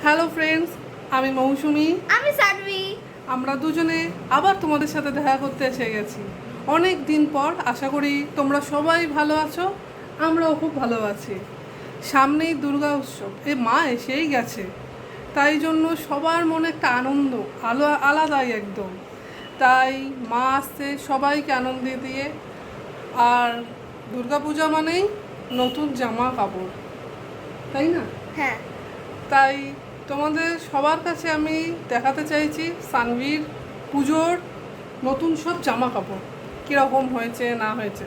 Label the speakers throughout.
Speaker 1: Hello friends, আমি মৌসুমি।
Speaker 2: আমি সানভি।
Speaker 1: আমরা দুজনে আবার তোমাদের সাথে দেখা করতে এসে গেছি অনেক দিন পর। আশা করি তোমরা সবাই ভালো আছো, আমরাও খুব ভালো আছি। সামনেই দুর্গা উৎসব, মা এসেই গেছে, তাই জন্য সবার মনে একটা আনন্দ আলাদাই একদম। তাই মা আসছে সবাইকে আনন্দ দিয়ে। আর দুর্গাপূজা মানেই নতুন জামা কাপড়, তাই না?
Speaker 2: হ্যাঁ,
Speaker 1: তাই তোমাদের সবার কাছে আমি দেখাতে চাইছি সানভির পুজোর নতুন সব জামা কাপড় কীরকম হয়েছে না হয়েছে।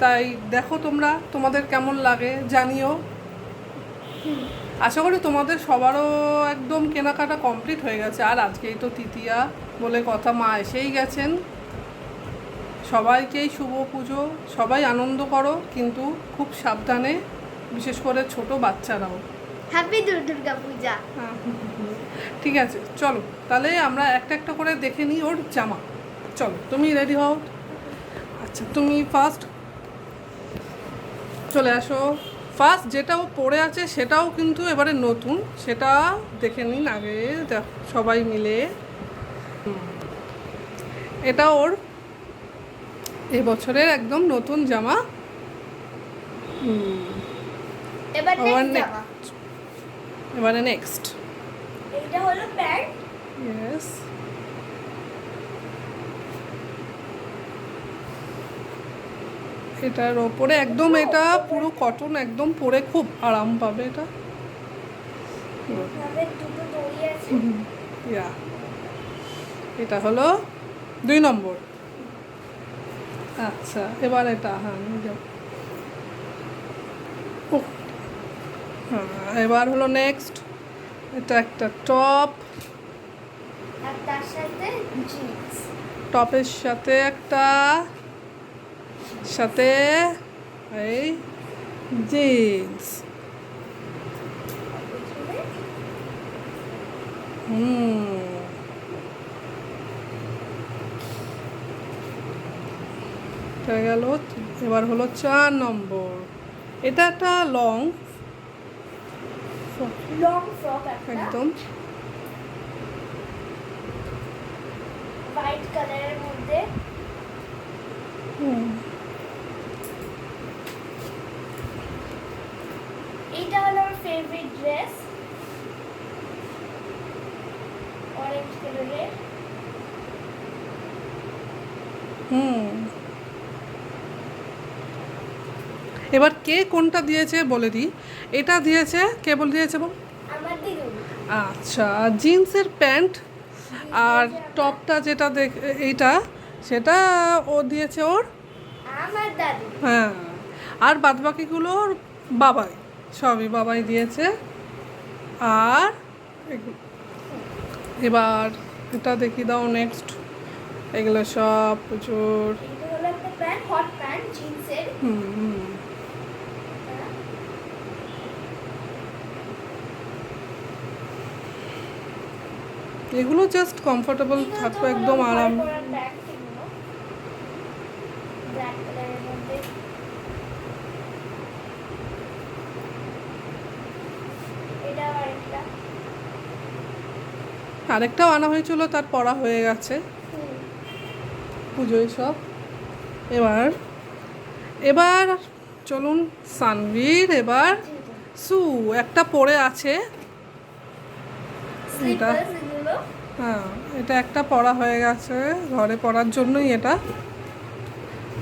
Speaker 1: তাই দেখো তোমরা, তোমাদের কেমন লাগে জানিও। আশা করি তোমাদের সবারও একদম কেনাকাটা কমপ্লিট হয়ে গেছে। আর আজকেই তো তৃতীয়া বলে কথা, মা এসেই গেছেন। সবাইকেই শুভ পুজো, সবাই আনন্দ করো, কিন্তু খুব সাবধানে, বিশেষ করে ছোট বাচ্চারাও।
Speaker 2: হ্যাপি দুর্গা পূজা।
Speaker 1: ঠিক আছে, চলো তাহলে আমরা একটা একটা করে দেখে নিই ওর জামা। চলো, তুমি রেডি হও। আচ্ছা, তুমি ফার্স্ট চলে আসো। ফার্স্ট যেটা ও পরে আছে সেটাও কিন্তু এবারে নতুন, সেটা দেখে নিন আগে সবাই মিলে। এটা ওর এবছরের একদম নতুন জামা।
Speaker 2: এবার
Speaker 1: আবার
Speaker 2: নেক্সট জামা।
Speaker 1: এবারে নেক্সট।
Speaker 2: এটা হলো প্যান্ট।
Speaker 1: ইয়েস, এটার ওপরে একদম, এটা পুরো কটন, একদম পরে খুব আরাম পাবে এটা।
Speaker 2: এখানে দুটো দড়ি আছে।
Speaker 1: ইয়া, এটা হলো 2 নম্বর। আচ্ছা, এবার এটা, হ্যাঁ নিয়ে যাও। ওহ, হ্যাঁ, এবার হলো নেক্সট। এটা একটা টপ,
Speaker 2: আর তার সাথে জিন্স।
Speaker 1: টপের সাথে একটা, সাথে এই জিন্স। এটা গেল। এবার হলো 4 নম্বর। এটা একটা লং
Speaker 2: ফ্রক
Speaker 1: একদম,
Speaker 2: হোয়াইট কালারের মধ্যে। এইটা হলো আমার ফেভারিট ড্রেস, অরেঞ্জ কালারের।
Speaker 1: এবার কে কোনটা দিয়েছে বলে দিই। এটা দিয়েছে, কে বলে দিয়েছে বল?
Speaker 2: আমার দিদু।
Speaker 1: আচ্ছা, জিন্সের প্যান্ট আর টপটা যেটা এইটা, সেটা ও দিয়েছে ওর,
Speaker 2: আমার দাদু।
Speaker 1: হ্যাঁ। আর বাদবাকিগুলো ওর বাবাই, সবই বাবাই দিয়েছে। আর এবার এটা দেখিয়ে দাও নেক্সট। এগুলো সব প্রচুর।
Speaker 2: এটা হলো একটা প্যান্ট, হট প্যান্ট জিন্সের।
Speaker 1: এগুলো জাস্ট কমফোর্টেবল থাকবে, একদম আরাম।
Speaker 2: ব্ল্যাক কালারের মধ্যে। এটা আরেকটা।
Speaker 1: আরেকটাও আনা হয়েছিল, তার পরা হয়ে গেছে পুজোয় সব। এবার এবার চলুন সানভীর, এবার সু একটা পরে আছে এটা। হ্যাঁ, এটা একটা পরা হয়ে গেছে, ঘরে পরার জন্যই এটা।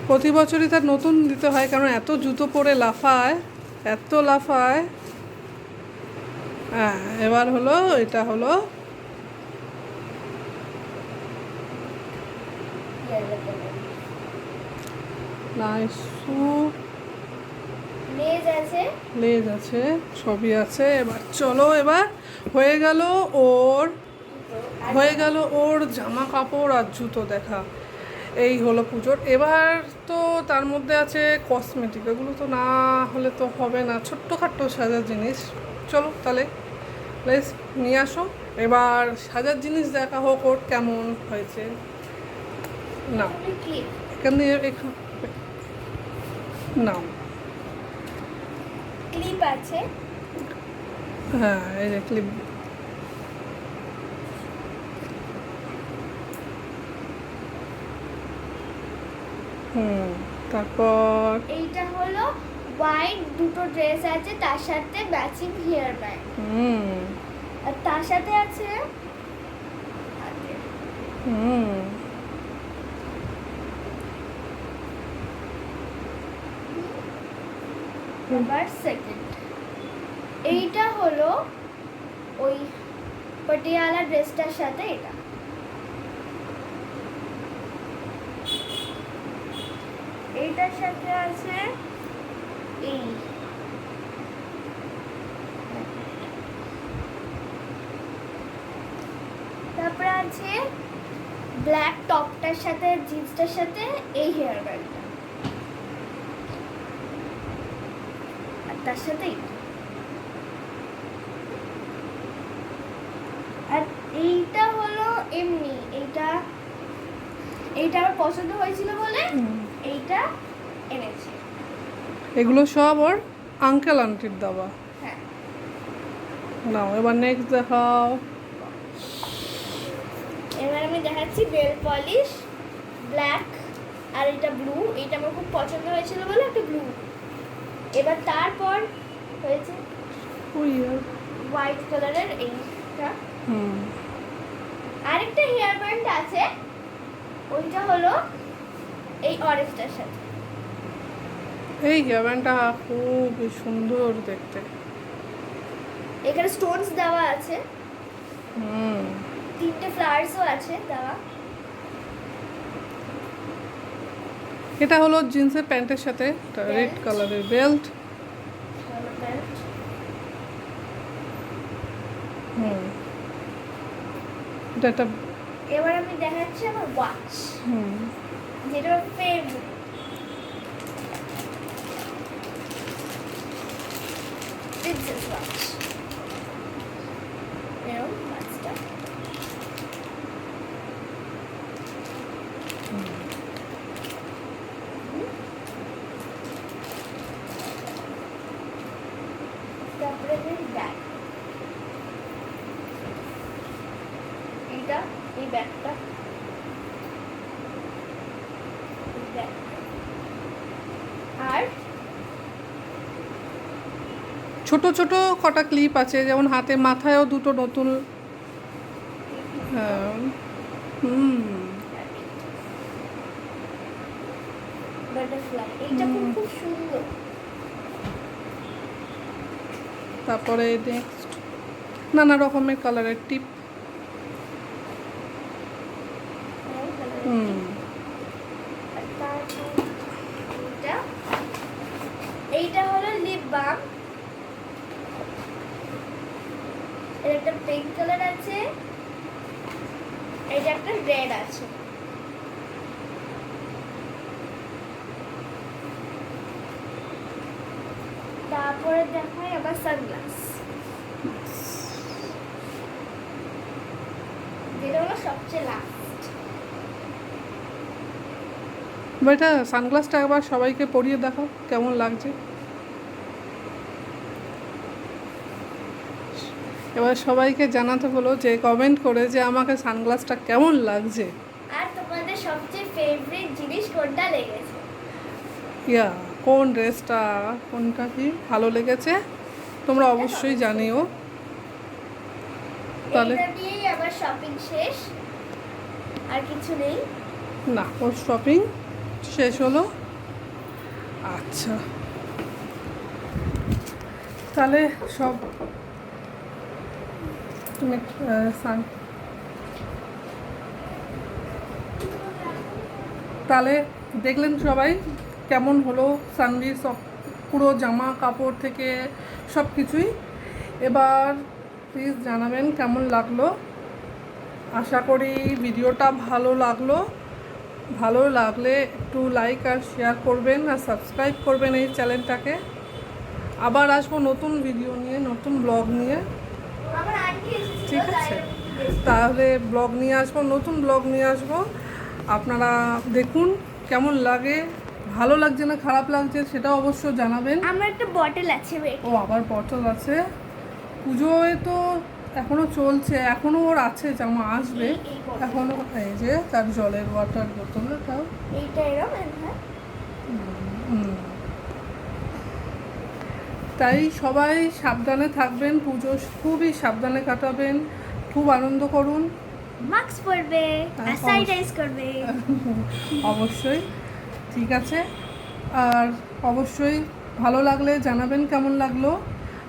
Speaker 1: প্রতি বছরই তার নতুন দিতে হয়, কারণ এত জুতো পরে লাফায়, এত লাফায়। হ্যাঁ, এবার হলো এটা হলো নাইসু,
Speaker 2: লেজ আছে।
Speaker 1: লেজ আছে, সবই আছে। এবার চলো, এবার হয়ে গেল ওর, হয়ে গেল ওর জামা কাপড় আর জুতো দেখা। এই হলো পুজোর। এবার তো তার মধ্যে আছে কসমেটিক, এগুলো তো না হলে তো হবে না, ছোট্টখাট্টো সাজার জিনিস। চলো তাহলে প্লিজ নিয়ে আসো। এবার সাজার জিনিস দেখা হোক ওর কেমন হয়েছে। না, এখানে নাও।
Speaker 2: ক্লিপ আছে।
Speaker 1: হ্যাঁ এই যে ক্লিপ। তারপর
Speaker 2: এইটা হলো হোয়াইট দুটো ড্রেস আছে, তার সাথে ম্যাচিং হেয়ার ব্যান্ড, আর তার সাথে আছে আবার সেকেন্ড। এইটা হলো ওই পটিয়ালা ড্রেসটার সাথে এটা। এইটার সাথে আছে এই, তারপরে আছে ব্ল্যাক টপটার সাথে জিন্সটার সাথে এই হেয়ার ব্যান্ডটা, আর তার সাথে এইটা। আর এইটা হলো এমনি, এইটা আমার পছন্দ হয়েছিল বলে এইটা এনেছি।
Speaker 1: এগুলো সব ওর আঙ্কেল আন্টির দেওয়া।
Speaker 2: হ্যাঁ,
Speaker 1: নাও এবার নেক্সট দেখাও।
Speaker 2: এবার আমি দেখাচ্ছি নেল পলিশ ব্ল্যাক, আর এটা ব্লু। এটা আমার খুব পছন্দ হয়েছিল বলে একটা ব্লু। এবার তারপর হয়েছে হোয়াইট কালারের এইটা। আরেকটা হেয়ার ব্যান্ড আছে, ওইটা হলো এই অরেঞ্জটার সাথে।
Speaker 1: এই হেয়ার ব্যান্ডটা খুব সুন্দর দেখতে।
Speaker 2: এখানে স্টোনস দেওয়া আছে, তিনটে ফ্লাওয়ার্সও আছে দেওয়া।
Speaker 1: এটা হলো জিন্সের প্যান্টের সাথে রেড কালারের বেল্ট। এটা একটা।
Speaker 2: এবার আমি দেখাচ্ছি আমার ওয়াচ, যেটা আমার ফেভারিট। Princess watch. এরকম ওয়াচটা। তারপরে ব্যাগ, এইটা এই ব্যাগটা, আর
Speaker 1: ছোট ছোট কটা ক্লিপ আছে, যেমন হাতে মাথায়ও দুটো নতুন।
Speaker 2: বাটারফ্লাই, এইটা খুব সুন্দর।
Speaker 1: তারপরে নেক্সট নানা রকমের কালারের টিপ।
Speaker 2: এইটা হলো লিপ বাম, এর একটা পিঙ্ক কালার আছে, এইটা একটা রেড আছে। তারপরে দেখাই আবার সানগ্লাস, যেটা হলো সবচেয়ে লাস্ট।
Speaker 1: এটা সানগ্লাসটা একবার সবাইকে পরিয়ে দেখাও কেমন লাগছে। এবার সবাইকে জানাতে হলো যে কমেন্ট করে যে আমাকে সানগ্লাসটা কেমন লাগছে।
Speaker 2: আর তোমাদের সবচেয়ে ফেভারিট জিনিস কোনটা লেগেছে?
Speaker 1: কোন ড্রেসটা, কোনটা কি ভালো লেগেছে তোমরা অবশ্যই জানিও। তাহলে
Speaker 2: এটা দিয়েই আমার শপিং শেষ, আর কিছু নেই।
Speaker 1: না, ওর শপিং শেষ হলো। আচ্ছা, তাহলে সব তুমি তাহলে দেখলেন সবাই কেমন হলো সানভির সব পুরো জামা কাপড় থেকে সব কিছুই। এবার প্লিজ জানাবেন কেমন লাগলো। আশা করি ভিডিওটা ভালো লাগলো। ভালো লাগলে একটু লাইক আর শেয়ার করবেন আর সাবস্ক্রাইব করবেন এই চ্যানেলটাকে। আবার আসবো নতুন ভিডিও নিয়ে, নতুন ব্লগ নিয়ে।
Speaker 2: আমার আন্টি এসেছিল,
Speaker 1: ঠিক আছে, তাহলে ব্লগ নিয়ে আসবো, নতুন ব্লগ নিয়ে আসবো। আপনারা দেখুন কেমন লাগে, ভালো লাগছে না খারাপ লাগছে সেটা অবশ্য জানাবেন।
Speaker 2: আমার একটা বটল আছে,
Speaker 1: ও আবার বটল আছে। পুজোয় তো এখনো চলছে, এখনো ওর আছে জামা, আসবে
Speaker 2: এই bottle।
Speaker 1: এখনো। এই যে তার জলের ওয়াটার বোতলটাও।
Speaker 2: এইটা এরকম, হ্যাঁ।
Speaker 1: হুম। তাই সবাই সাবধানে থাকবেন, পুজো খুবই সাবধানে কাটাবেন, খুব আনন্দ করুন।
Speaker 2: মাস্ক পরবে আর স্যানিটাইজ করবে।
Speaker 1: অবশ্যই। ঠিক আছে, আর অবশ্যই ভালো লাগলে জানাবেন কেমন লাগলো,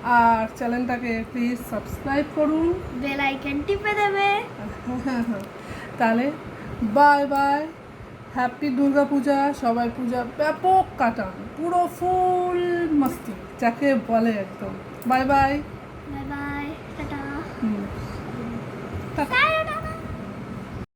Speaker 1: আর চ্যানেলটাকে প্লিজ সাবস্ক্রাইব করুন।
Speaker 2: বেল আইকন টিপে দেবে।
Speaker 1: তাহলে বাই বাই, হ্যাপি দুর্গা পূজা, সবাই পূজা ব্যাপক কাটান, পুরো ফুল মস্তি যাকে বলে একদম। Bye bye.
Speaker 2: Bye bye, tata.
Speaker 1: Tata.